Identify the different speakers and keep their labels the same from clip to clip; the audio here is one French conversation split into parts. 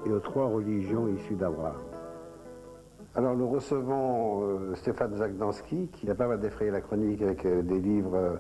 Speaker 1: et aux 3 religions issues d'Abraham. Alors nous recevons Stéphane Zagdanski, qui a pas mal défrayé la chronique avec des livres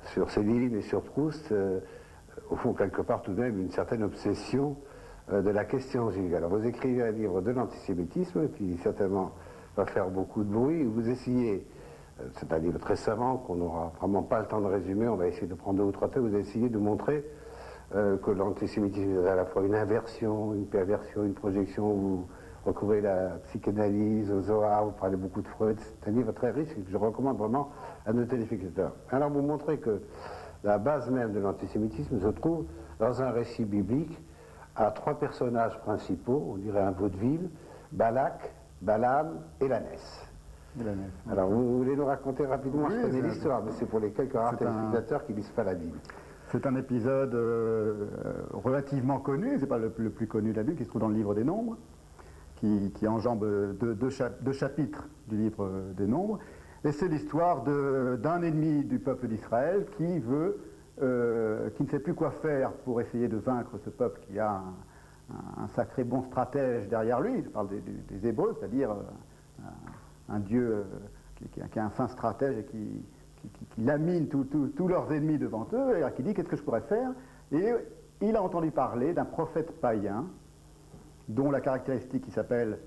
Speaker 1: sur Céline et sur Proust, au fond quelque part tout de même une certaine obsession de la question juive. Alors vous écrivez un livre de l'antisémitisme qui certainement va faire beaucoup de bruit. Vous essayez, c'est un livre très savant qu'on n'aura vraiment pas le temps de résumer, on va essayer de prendre 2 ou 3 thèmes, vous essayez de montrer que l'antisémitisme est à la fois une inversion, une perversion, une projection. Vous recouvrez la psychanalyse, au Zohar, vous parlez beaucoup de Freud. C'est un livre très riche et que je recommande vraiment à nos téléspectateurs. Alors vous montrez que la base même de l'antisémitisme se trouve dans un récit biblique à 3 personnages principaux, on dirait un vaudeville: Balak, Balaam et l'ânesse. Alors vous voulez nous raconter rapidement, je connais l'histoire, mais c'est pour les quelques rares téléspectateurs qui ne lisent pas la Bible.
Speaker 2: C'est un épisode relativement connu, c'est pas le plus connu de la Bible, qui se trouve dans le livre des Nombres, qui enjambe deux chapitres du livre des Nombres, et c'est l'histoire d'un ennemi du peuple d'Israël qui ne sait plus quoi faire pour essayer de vaincre ce peuple qui a un sacré bon stratège derrière lui. Je parle des Hébreux, c'est-à-dire un Dieu qui a un fin stratège et qui lamine tous leurs ennemis devant eux, et qui dit: qu'est-ce que je pourrais faire? Et il a entendu parler d'un prophète païen dont la caractéristique, qui s'appelle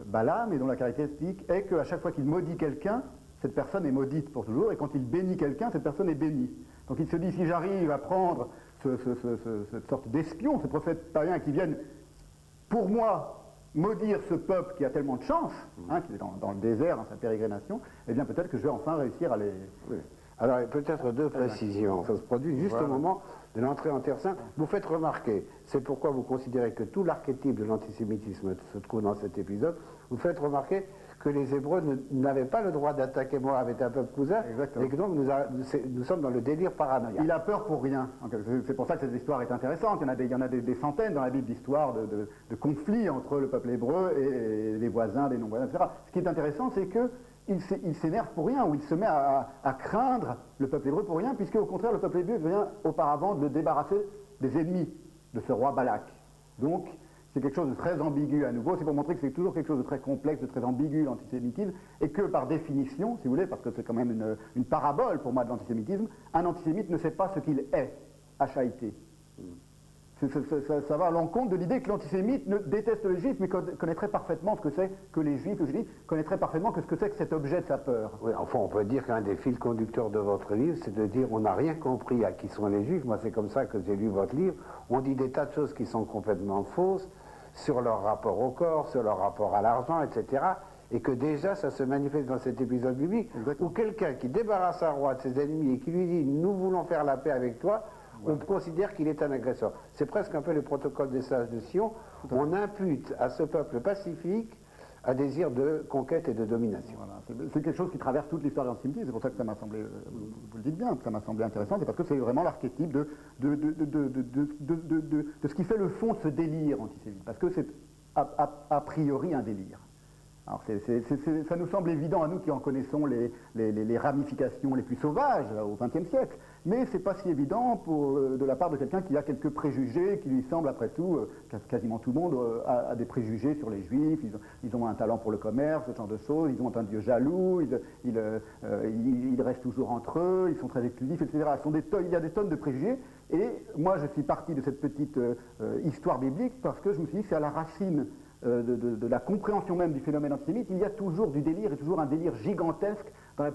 Speaker 2: Balaam, et dont la caractéristique est qu'à chaque fois qu'il maudit quelqu'un, cette personne est maudite pour toujours, et quand il bénit quelqu'un, cette personne est bénie. Donc il se dit: si j'arrive à prendre cette sorte d'espion, ce prophète païen, qui vienne pour moi maudire ce peuple qui a tellement de chance, qui est dans le désert, dans sa pérégrination, eh bien peut-être que je vais enfin réussir à les...
Speaker 1: Oui. Alors peut-être 2 précisions. Ça se produit juste au moment de l'entrée en Terre Sainte. Vous faites remarquer, c'est pourquoi vous considérez que tout l'archétype de l'antisémitisme se trouve dans cet épisode, vous faites remarquer que les Hébreux n'avaient pas le droit d'attaquer Moab avec un peuple cousin.
Speaker 2: Exactement.
Speaker 1: Et que donc nous sommes dans le délire paranoïaque.
Speaker 2: Il a peur pour rien. C'est pour ça que cette histoire est intéressante. Il y en a des centaines dans la Bible d'histoires de conflits entre le peuple hébreu et les voisins, des non-voisins, etc. Ce qui est intéressant, c'est qu'il s'énerve pour rien, ou il se met à craindre le peuple hébreu pour rien, puisque au contraire le peuple hébreu vient auparavant de le débarrasser des ennemis de ce roi Balak. Donc c'est quelque chose de très ambigu à nouveau. C'est pour montrer que c'est toujours quelque chose de très complexe, de très ambigu, l'antisémitisme, et que par définition, si vous voulez, parce que c'est quand même une parabole pour moi de l'antisémitisme, un antisémite ne sait pas ce qu'il est, H-A-I-T. Ça va à l'encontre de l'idée que l'antisémite déteste les juifs, mais connaîtrait parfaitement ce que c'est que les juifs, connaîtraient parfaitement ce que c'est que cet objet de sa peur.
Speaker 1: Oui, enfin on peut dire qu'un des fils conducteurs de votre livre, c'est de dire: on n'a rien compris à qui sont les juifs. Moi c'est comme ça que j'ai lu votre livre. On dit des tas de choses qui sont complètement fausses sur leur rapport au corps, sur leur rapport à l'argent, etc. Et que déjà ça se manifeste dans cet épisode biblique, où quelqu'un qui débarrasse un roi de ses ennemis et qui lui dit: nous voulons faire la paix avec toi, on considère qu'il est un agresseur. C'est presque un peu le protocole des sages de Sion. On impute à ce peuple pacifique un désir de conquête et de domination.
Speaker 2: Voilà. C'est quelque chose qui traverse toute l'histoire de l'antisémitisme. C'est pour ça que ça m'a semblé, vous le dites bien, que ça m'a semblé intéressant. C'est parce que c'est vraiment l'archétype de ce qui fait le fond de ce délire antisémite. Parce que c'est a priori un délire. Alors ça nous semble évident à nous qui en connaissons les ramifications les plus sauvages au XXe siècle, mais c'est pas si évident de la part de quelqu'un qui a quelques préjugés, qui lui semble après tout, quasiment tout le monde a des préjugés sur les juifs, ils ont un talent pour le commerce, ce genre de choses, ils ont un Dieu jaloux, ils restent toujours entre eux, ils sont très exclusifs, etc. Il y a des tonnes de préjugés, et moi je suis parti de cette petite histoire biblique parce que je me suis dit que c'est à la racine de la compréhension même du phénomène antisémite, il y a toujours du délire, et toujours un délire gigantesque dans la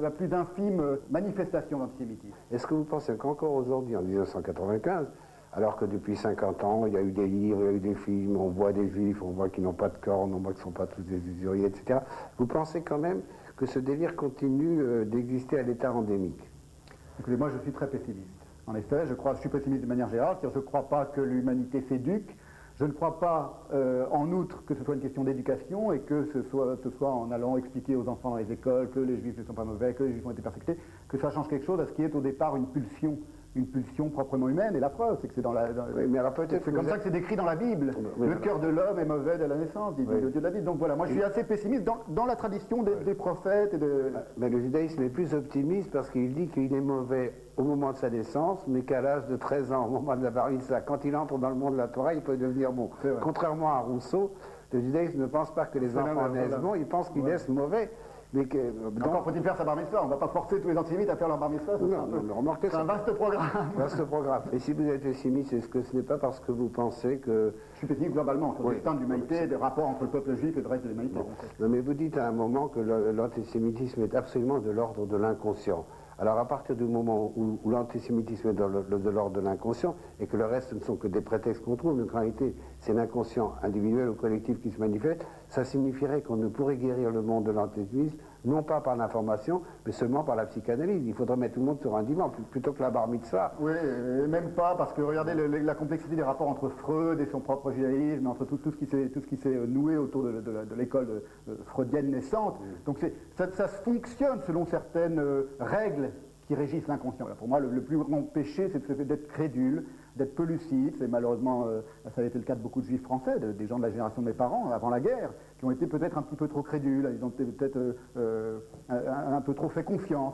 Speaker 2: plus infime manifestation d'antisémitisme.
Speaker 1: Est-ce que vous pensez qu'encore aujourd'hui, en 1995, alors que depuis 50 ans, il y a eu des livres, il y a eu des films, on voit des juifs, on voit qu'ils n'ont pas de cornes, on voit qu'ils ne sont pas tous des usuriers, etc., vous pensez quand même que ce délire continue d'exister à l'état endémique?
Speaker 2: Écoutez, moi je suis très pessimiste. En effet, je suis pessimiste de manière générale, c'est-à-dire je ne crois pas que l'humanité s'éduque. Je ne crois pas, en outre, que ce soit une question d'éducation et que ce soit en allant expliquer aux enfants dans les écoles que les juifs ne sont pas mauvais, que les juifs ont été persécutés, que ça change quelque chose à ce qui est au départ une une pulsion proprement humaine, et la preuve, c'est que c'est
Speaker 1: Oui, mais alors peut-être
Speaker 2: c'est comme ça que c'est décrit dans la Bible.
Speaker 1: Oui,
Speaker 2: le cœur de l'homme est mauvais dès la naissance, dit
Speaker 1: oui.
Speaker 2: le Dieu de la Bible. Donc voilà, moi je suis assez pessimiste dans la tradition des prophètes et de...
Speaker 1: Mais le judaïsme est plus optimiste parce qu'il dit qu'il est mauvais au moment de sa naissance, mais qu'à l'âge de 13 ans, au moment de la bar mitzvah, quand il entre dans le monde de la Torah, il peut devenir bon. Contrairement à Rousseau, le judaïsme ne pense pas que les enfants naissent bons, il pense qu'ils naissent mauvais. Mais que,
Speaker 2: encore faut-il faire sa bar mitzvah, on ne va pas forcer tous les antisémites à faire leur bar mitzvah.
Speaker 1: Remarquez,
Speaker 2: c'est un vaste programme.
Speaker 1: Vaste programme. Et si vous êtes pessimiste, est-ce que ce n'est pas parce que vous pensez que...
Speaker 2: Je suis pessimiste globalement sur le destin de l'humanité, des rapports entre le peuple juif et le reste de l'humanité.
Speaker 1: Non, mais vous dites à un moment que l'antisémitisme est absolument de l'ordre de l'inconscient. Alors à partir du moment où l'antisémitisme est de l'ordre de l'inconscient et que le reste ne sont que des prétextes qu'on trouve, mais en réalité c'est l'inconscient individuel ou collectif qui se manifeste, ça signifierait qu'on ne pourrait guérir le monde de l'antisémitisme non pas par l'information, mais seulement par la psychanalyse. Il faudrait mettre tout le monde sur un divan plutôt que la bar mitzvah.
Speaker 2: Oui, même pas, parce que regardez la complexité des rapports entre Freud et son propre judaïsme, entre tout ce qui s'est noué autour de l'école freudienne naissante. Donc ça fonctionne selon certaines règles qui régissent l'inconscient. Pour moi, le plus grand péché, c'est d'être crédule, d'être peu lucide. C'est malheureusement, ça a été le cas de beaucoup de juifs français, des gens de la génération de mes parents, avant la guerre, qui ont été peut-être un petit peu trop crédules, ils ont peut-être un peu trop fait confiance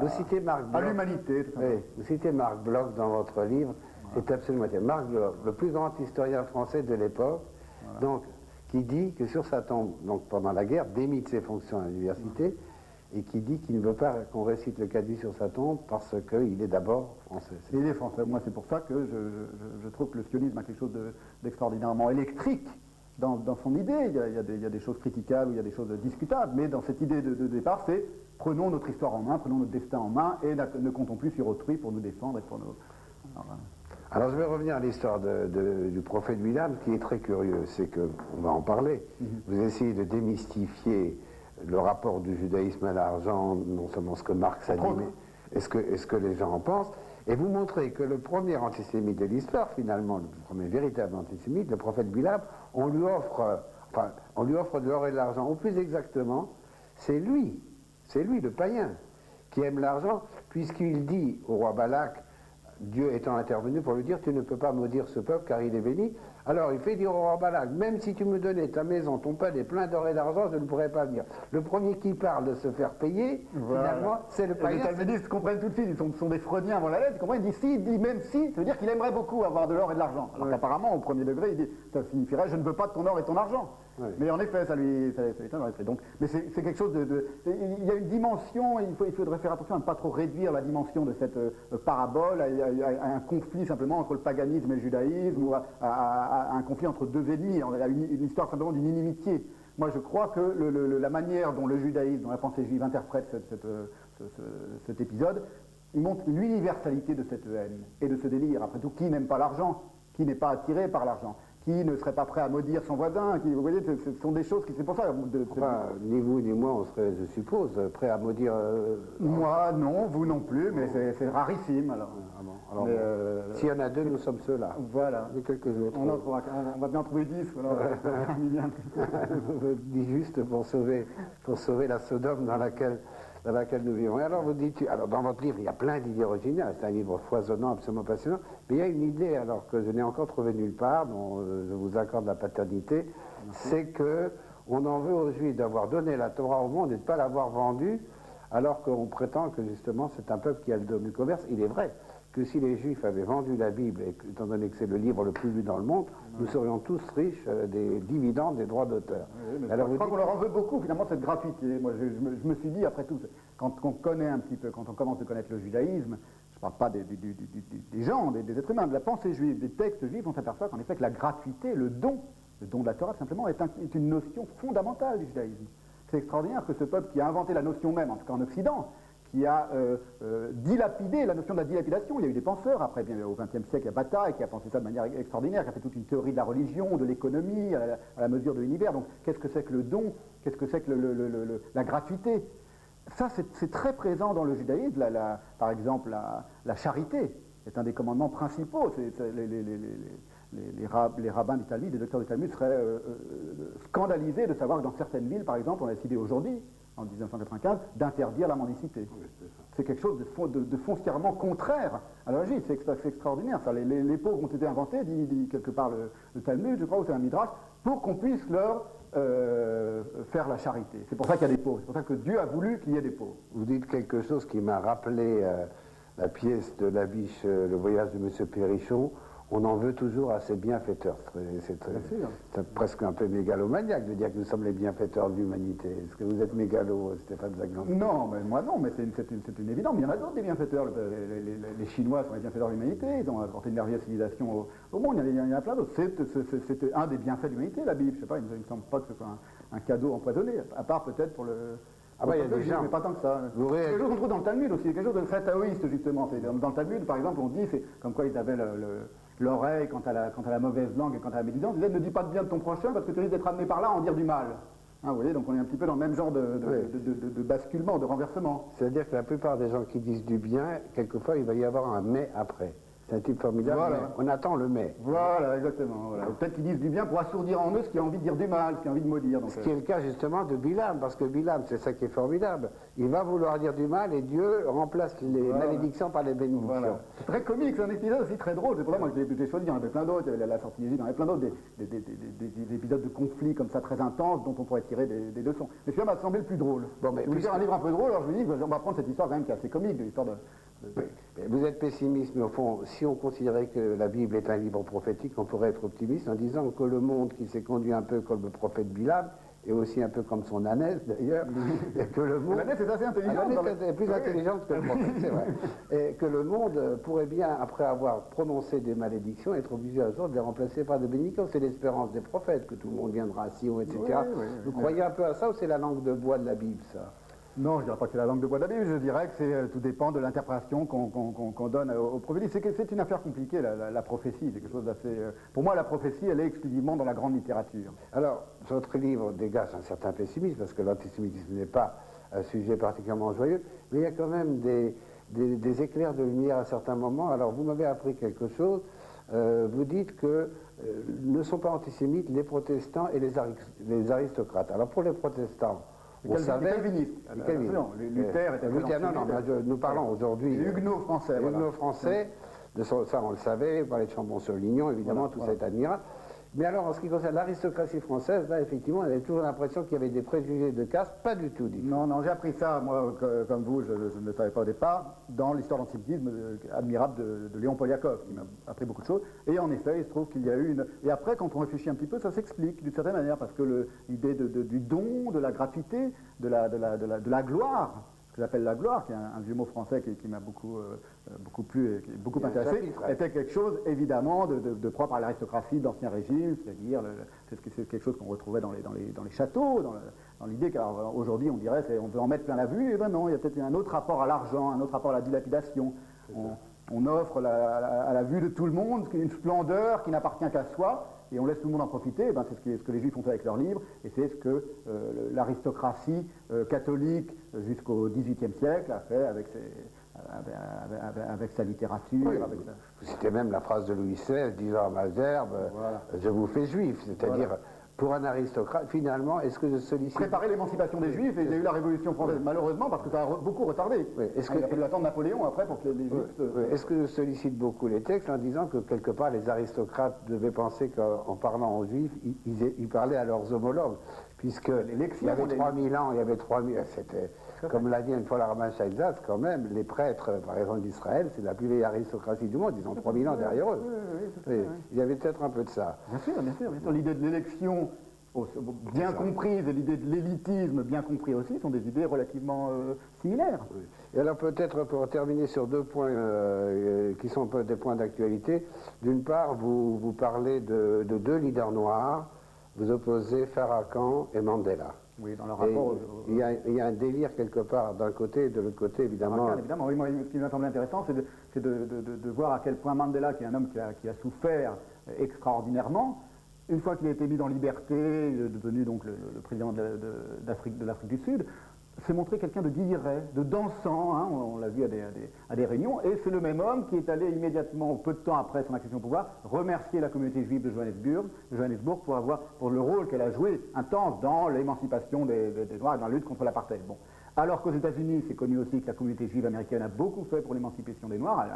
Speaker 1: vous citez Marc Bloch,
Speaker 2: à l'humanité.
Speaker 1: Oui, vous citez Marc Bloch dans votre livre, c'est absolument... Marc Bloch, le plus grand historien français de l'époque, donc, qui dit que sur sa tombe, donc pendant la guerre, démit de ses fonctions à l'université, et qui dit qu'il ne veut pas qu'on récite le Kaddish sur sa tombe parce qu'il est d'abord français.
Speaker 2: Il est français. Moi, c'est pour ça que je trouve que le sionisme a quelque chose d'extraordinairement électrique dans son idée. Il y a des choses critiquables, il y a des choses discutables, mais dans cette idée de départ, c'est prenons notre histoire en main, prenons notre destin en main et ne comptons plus sur autrui pour nous défendre et pour nous...
Speaker 1: Alors je vais revenir à l'histoire du prophète Bilam, qui est très curieux, c'est que, on va en parler, vous essayez de démystifier le rapport du judaïsme à l'argent, non seulement ce que Marx a dit, mais est-ce que les gens en pensent, et vous montrez que le premier antisémite de l'histoire, finalement, le premier véritable antisémite, le prophète Bilam, on lui offre de l'or et de l'argent, ou plus exactement, c'est lui, le païen, qui aime l'argent, puisqu'il dit au roi Balak, Dieu étant intervenu pour lui dire, tu ne peux pas maudire ce peuple car il est béni. Alors il fait dire au roi Balak, même si tu me donnais ta maison, ton palais plein d'or et d'argent, je ne pourrais pas venir. Le premier qui parle de se faire payer, finalement, c'est le païen.
Speaker 2: Les talmudistes comprennent tout de suite, ils sont des freudiens avant la lettre, ils comprennent, il dit même si, ça veut dire qu'il aimerait beaucoup avoir de l'or et de l'argent. Alors qu'apparemment, au premier degré, il dit, ça signifierait, je ne veux pas de ton or et ton argent. Oui. Mais en effet, ça l'étonnerait. Donc, mais c'est quelque chose il y a une dimension, il faudrait faire attention à ne pas trop réduire la dimension de cette parabole à un conflit simplement entre le paganisme et le judaïsme, ou à un conflit entre deux ennemis, à une histoire simplement d'une inimitié. Moi, je crois que la manière dont le judaïsme, dont la pensée juive interprète cet épisode, il montre l'universalité de cette haine et de ce délire. Après tout, qui n'aime pas l'argent? Qui n'est pas attiré par l'argent? Qui ne serait pas prêt à maudire son voisin? Vous voyez, ce sont des choses qui... C'est pour ça...
Speaker 1: ni vous ni moi, on serait, je suppose, prêt à maudire...
Speaker 2: Moi, non, vous non plus, mais c'est rarissime, alors.
Speaker 1: Ah bon, alors mais, s'il y en a deux, nous sommes ceux-là.
Speaker 2: Voilà.
Speaker 1: Et quelques autres.
Speaker 2: On va bien en trouver 10, alors.
Speaker 1: Dit juste pour sauver la Sodome dans laquelle nous vivons. Et alors vous dites, alors dans votre livre, il y a plein d'idées originales, c'est un livre foisonnant, absolument passionnant, mais il y a une idée, alors que je n'ai encore trouvé nulle part, dont je vous accorde la paternité, c'est que on en veut aux Juifs d'avoir donné la Torah au monde et de ne pas l'avoir vendue, alors qu'on prétend que justement c'est un peuple qui a le don du commerce. Il est vrai que si les Juifs avaient vendu la Bible, et étant donné que c'est le livre le plus lu dans le monde, nous serions tous riches des dividendes des droits d'auteur.
Speaker 2: Oui, alors je crois qu'on leur en veut beaucoup, finalement, cette gratuité. Moi, je me suis dit, après tout, quand on connaît un petit peu, quand on commence à connaître le judaïsme, je ne parle pas des gens, des êtres humains, de la pensée juive, des textes juifs, on s'aperçoit qu'en effet, que la gratuité, le don de la Torah, simplement, est une notion fondamentale du judaïsme. C'est extraordinaire que ce peuple qui a inventé la notion même, en tout cas en Occident, qui a dilapidé la notion de la dilapidation. Il y a eu des penseurs, après bien au XXe siècle, il y a Bataille qui a pensé ça de manière extraordinaire, qui a fait toute une théorie de la religion, de l'économie, à la mesure de l'univers. Donc qu'est-ce que c'est que le don? Qu'est-ce que c'est que la gratuité? Ça, c'est très présent dans le judaïsme. Par exemple, la charité est un des commandements principaux. Les rabbins du Talmud, les docteurs du Talmud seraient scandalisés de savoir que dans certaines villes, par exemple, on a décidé aujourd'hui, en 1995, d'interdire la mendicité. c'est quelque chose de foncièrement contraire à la logique. C'est extraordinaire. Ça. Les pauvres ont été inventés, dit quelque part le Talmud, je crois, ou c'est un Midrash, pour qu'on puisse leur faire la charité. C'est pour ça qu'il y a des pauvres. C'est pour ça que Dieu a voulu qu'il y ait des pauvres.
Speaker 1: Vous dites quelque chose qui m'a rappelé la pièce de Labiche, Le voyage de M. Perrichon. On en veut toujours à ces bienfaiteurs. C'est presque un peu mégalomaniaque de dire que nous sommes les bienfaiteurs de l'humanité. Est-ce que vous êtes mégalo, Stéphane Zagnansky?
Speaker 2: Non, mais moi non, mais c'est une évidence. Il y en a d'autres des bienfaiteurs. Les Chinois sont les bienfaiteurs de l'humanité. Ils ont apporté une merveilleuse civilisation au monde. Il y en a plein d'autres. C'est un des bienfaits de l'humanité, la Bible. Je sais pas, il ne me semble pas que ce soit un cadeau empoisonné, à part peut-être pour le...
Speaker 1: Ah bah il y a des gens,
Speaker 2: mais pas tant que ça. C'est quelque chose qu'on trouve dans le Talmud aussi, quelque chose de très taoïste justement. Dans le Talmud, par exemple, on dit, c'est comme quoi ils avaient l'oreille quant à la mauvaise langue et quant à la médisance. Ils disaient, ne dis pas de bien de ton prochain parce que tu risques d'être amené par là à en dire du mal. Hein, vous voyez, donc on est un petit peu dans le même genre de basculement, de renversement.
Speaker 1: C'est-à-dire que la plupart des gens qui disent du bien, quelquefois il va y avoir un mais après. C'est un type formidable,
Speaker 2: voilà.
Speaker 1: Mais on attend le mais.
Speaker 2: Voilà, exactement. Voilà. Peut-être qu'ils disent du bien pour assourdir en eux ce qui a envie de dire du mal, ce qui a envie de maudire. Donc,
Speaker 1: ce qui est le cas justement de Bilam, parce que Bilam, c'est ça qui est formidable. Il va vouloir dire du mal et Dieu remplace les malédictions par les bénédictions. Voilà.
Speaker 2: C'est très comique, c'est un épisode aussi très drôle. C'est pour ça moi, que j'ai choisi, il y en avait plein d'autres, il y avait la sortie d'Égypte, il y en avait plein d'autres, des épisodes de conflits comme ça très intenses dont on pourrait tirer des leçons. Mais celui-là m'a semblé le plus drôle. Bon, mais je voulais faire un livre un peu drôle, alors je me dis, on va prendre cette histoire quand même qui est assez comique, de l'histoire de...
Speaker 1: Oui. Vous êtes pessimiste, mais au fond, si on considérait que la Bible est un livre prophétique, on pourrait être optimiste en disant que le monde qui s'est conduit un peu comme le prophète Bilam, et aussi un peu comme son ânesse d'ailleurs, et que le monde...
Speaker 2: L'ânesse est assez intelligente.
Speaker 1: L'ânesse est plus intelligente que le prophète, c'est vrai. Et que le monde pourrait bien, après avoir prononcé des malédictions, être obligé un jour de les remplacer par des bénédictions. C'est l'espérance des prophètes, que tout le monde viendra à Sion, etc. Vous croyez un peu à ça ou c'est la langue de bois de la Bible, ça?
Speaker 2: Non, je ne dirais pas que c'est la langue de bois de la Bible, je dirais que tout dépend de l'interprétation qu'on donne aux prophéties. C'est une affaire compliquée, la prophétie, c'est quelque chose d'assez... Pour moi, la prophétie, elle est exclusivement dans la grande littérature.
Speaker 1: Alors, votre livre dégage un certain pessimisme, parce que l'antisémitisme n'est pas un sujet particulièrement joyeux, mais il y a quand même des éclairs de lumière à certains moments. Alors, vous m'avez appris quelque chose. Vous dites que ne sont pas antisémites les protestants et les aristocrates. Alors, pour les protestants...
Speaker 2: Les calvinistes. Luther était
Speaker 1: Luther, non, nous parlons aujourd'hui.
Speaker 2: Les Huguenots français.
Speaker 1: Les Huguenots français, ça on le savait, vous parlez de Chambon-sur-Lignon, évidemment, tout ça est admirable. Mais alors, en ce qui concerne l'aristocratie française, là, effectivement, on avait toujours l'impression qu'il y avait des préjugés de caste, pas du tout.
Speaker 2: Non, j'ai appris ça, moi, comme vous, je ne le savais pas au départ, dans l'histoire d'antisémitisme admirable de Léon Poliakov, qui m'a appris beaucoup de choses. Et en effet, il se trouve qu'il y a eu une... Et après, quand on réfléchit un petit peu, ça s'explique d'une certaine manière, parce que l'idée du don, de la gratuité, de la gloire, ce que j'appelle la gloire, qui est un vieux mot français qui m'a beaucoup plu et qui est beaucoup intéressé, était quelque chose évidemment de propre à l'aristocratie d'Ancien Régime, c'est-à-dire c'est quelque chose qu'on retrouvait dans les châteaux, dans l'idée qu'aujourd'hui on dirait on veut en mettre plein la vue, et ben non, il y a peut-être un autre rapport à l'argent, un autre rapport à la dilapidation. On offre à la vue de tout le monde une splendeur qui n'appartient qu'à soi, et on laisse tout le monde en profiter. Ben, c'est ce que les Juifs ont fait avec leurs livres, et c'est ce que l'aristocratie catholique jusqu'au XVIIIe siècle a fait avec sa littérature.
Speaker 1: Oui, c'était même la phrase de Louis XVI disant à Malherbe, je vous fais juif, c'est-à-dire... Pour un aristocrate, finalement, est-ce que je sollicite...
Speaker 2: Préparer l'émancipation des Juifs, et il y a eu la Révolution française, malheureusement, parce que ça a beaucoup retardé.
Speaker 1: Oui.
Speaker 2: Il a fallu attendre Napoléon après pour que les Juifs...
Speaker 1: Est-ce que je sollicite beaucoup les textes en disant que quelque part les aristocrates devaient penser qu'en parlant aux Juifs, ils parlaient à leurs homologues, puisque il y avait 3000 ans, il y avait 3000... C'était, comme l'a dit une fois l'Armand Chaïzat, quand même, les prêtres, par exemple d'Israël, c'est la plus vieille aristocratie du monde, ils ont 3000 ans derrière eux. Il y avait peut-être un peu de ça.
Speaker 2: Bien sûr. L'idée de l'élection bien comprise et l'idée de l'élitisme bien compris aussi sont des idées relativement similaires.
Speaker 1: Oui. Et alors peut-être pour terminer sur deux points qui sont des points d'actualité, d'une part vous parlez de deux leaders noirs, vous opposez Farrakhan et Mandela.
Speaker 2: Oui, dans le rapport...
Speaker 1: Il y a un délire quelque part d'un côté et de l'autre côté, évidemment.
Speaker 2: Évidemment, oui, moi, ce qui m'a semblé intéressant, c'est de voir à quel point Mandela, qui est un homme qui a souffert extraordinairement, une fois qu'il a été mis en liberté, devenu donc le président de l'Afrique du Sud, s'est montré quelqu'un de guilleret, de dansant, hein, on l'a vu à des réunions, et c'est le même homme qui est allé immédiatement, peu de temps après son accession au pouvoir, remercier la communauté juive de Johannesburg pour le rôle qu'elle a joué intense dans l'émancipation des Noirs et dans la lutte contre l'apartheid. Bon. Alors qu'aux États-Unis, c'est connu aussi que la communauté juive américaine a beaucoup fait pour l'émancipation des Noirs,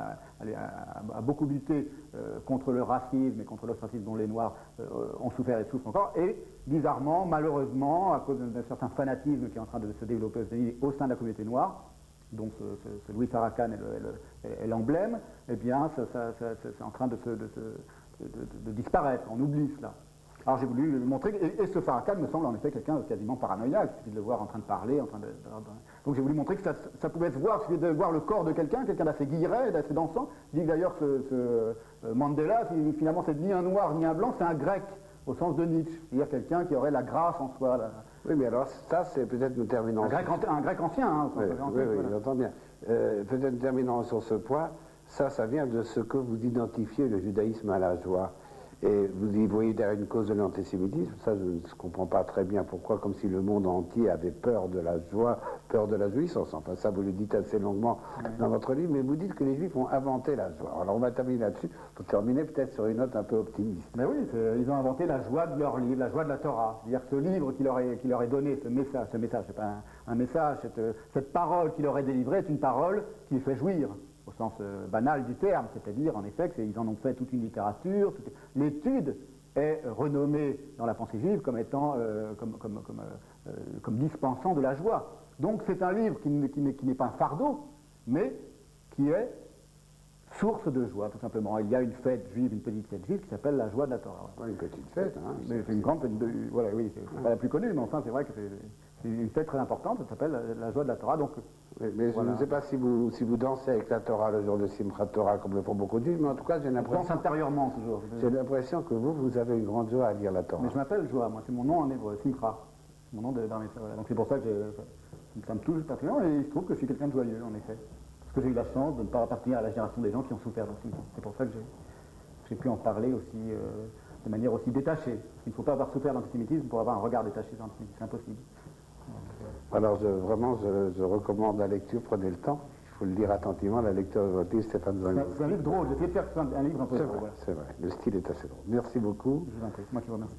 Speaker 2: elle a beaucoup lutté contre le racisme et contre l'ostracisme dont les Noirs ont souffert et souffrent encore. Et bizarrement, malheureusement, à cause d'un certain fanatisme qui est en train de se développer aux États-Unis au sein de la communauté noire, dont ce Louis Farrakhan est l'emblème, eh bien, c'est en train de disparaître. On oublie cela. Alors j'ai voulu le montrer, et ce Farrakhan me semble en effet quelqu'un de quasiment paranoïaque, il suffit de le voir en train de parler, donc j'ai voulu montrer que ça pouvait se voir, il suffit de voir le corps de quelqu'un d'assez guilleret, d'assez dansant. Je dis que d'ailleurs ce Mandela, finalement c'est ni un noir ni un blanc, c'est un grec, au sens de Nietzsche, c'est-à-dire quelqu'un qui aurait la grâce en soi.
Speaker 1: Oui, mais alors ça c'est peut-être nous terminons.
Speaker 2: Un grec ancien, hein,
Speaker 1: oui, oui,
Speaker 2: voilà.
Speaker 1: j'entends bien. Peut-être nous terminons sur ce point, ça vient de ce que vous identifiez le judaïsme à la joie. Et vous y voyez derrière une cause de l'antisémitisme, ça je ne comprends pas très bien pourquoi, comme si le monde entier avait peur de la joie, peur de la jouissance. Enfin ça vous le dites assez longuement dans votre livre, mais vous dites que les Juifs ont inventé la joie. Alors on va terminer là-dessus, pour terminer peut-être sur une note un peu optimiste.
Speaker 2: Mais oui, ils ont inventé la joie de leur livre, la joie de la Torah. C'est-à-dire ce livre qui leur est donné, ce message, c'est pas un message, cette parole qui leur est délivrée est une parole qui les fait jouir. Au sens banal du terme, c'est-à-dire en effet qu'ils en ont fait toute une littérature. L'étude est renommée dans la pensée juive comme étant comme dispensant de la joie. Donc c'est un livre qui n'est pas un fardeau, mais qui est source de joie, tout simplement. Il y a une fête juive, une petite fête juive qui s'appelle la joie de la Torah.
Speaker 1: Ouais, une petite fête, hein.
Speaker 2: C'est une grande fête, voilà, oui, c'est pas la plus connue, mais enfin c'est vrai que c'est une fête très importante, ça s'appelle la joie de la Torah. Donc,
Speaker 1: mais voilà. Je ne sais pas si vous dansez avec la Torah le jour de Simchat Torah, comme le font beaucoup de Juifs, mais en tout cas j'ai l'impression...
Speaker 2: Je danse intérieurement toujours.
Speaker 1: J'ai l'impression que vous avez une grande joie à lire la Torah.
Speaker 2: Mais je m'appelle Joie, moi, c'est mon nom en hébreu, Simcha. C'est mon nom dans mes... Voilà. Donc c'est pour ça que ça me touche particulièrement, et il se trouve que je suis quelqu'un de joyeux, en effet. Parce que j'ai eu la chance de ne pas appartenir à la génération des gens qui ont souffert d'antisémitisme. C'est pour ça que j'ai pu en parler aussi, de manière aussi détachée. Il ne faut pas avoir souffert d'antisémitisme pour avoir un regard détaché sur l'antisémitisme, c'est impossible.
Speaker 1: Alors vraiment, je recommande la lecture, prenez le temps, il faut le lire attentivement, la lecture de votre livre, Stéphane Zagdanski.
Speaker 2: C'est un livre drôle, j'ai essayé de faire un livre un peu drôle.
Speaker 1: C'est vrai, le style est assez drôle. Merci beaucoup.
Speaker 2: Je vous en prie, c'est moi qui vous remercie.